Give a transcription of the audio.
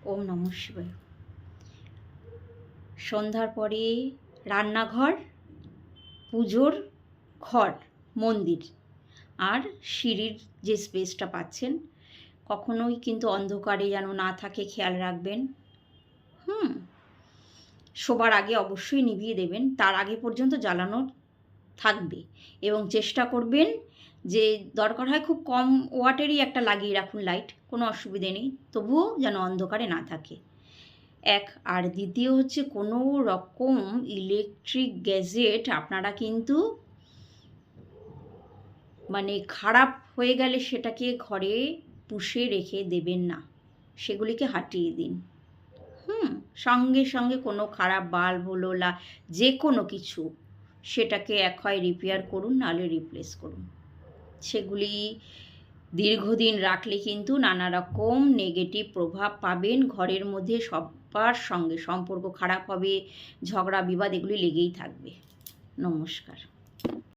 ওম নমঃ শিবায়। সন্ধ্যার পরে রান্নাঘর, পুজোর ঘর, মন্দির আর সিঁড়ির যে স্পেসটা পাচ্ছেন, কখনোই কিন্তু অন্ধকারে যেন না থাকে খেয়াল রাখবেন। শোবার আগে অবশ্যই নিভিয়ে দেবেন, তার আগে পর্যন্ত জ্বালানো থাকবে এবং চেষ্টা করবেন যে দরকার হয় খুব কম ওয়াটেরই একটা লাগিয়ে রাখুন লাইট, কোনো অসুবিধে নেই, তবুও যেন অন্ধকারে না থাকে। এক আর দ্বিতীয় হচ্ছে কোনো রকম ইলেকট্রিক গ্যাজেট আপনারা কিন্তু মানে খারাপ হয়ে গেলে সেটাকে ঘরে পুষে রেখে দেবেন না, সেগুলিকে হাটিয়ে দিন। সঙ্গে সঙ্গে কোনো খারাপ বাল্ব হলো যে কোনো কিছু, সেটাকে এক হয় রিপেয়ার করুন, নাহলে রিপ্লেস করুন। সেগুলি দীর্ঘদিন রাখলে কিন্তু নানা রকম নেগেটিভ প্রভাব পাবেন, ঘরের মধ্যে সবার সঙ্গে সম্পর্ক খারাপ হবে, ঝগড়া বিবাদ এগুলি লেগেই থাকবে। নমস্কার।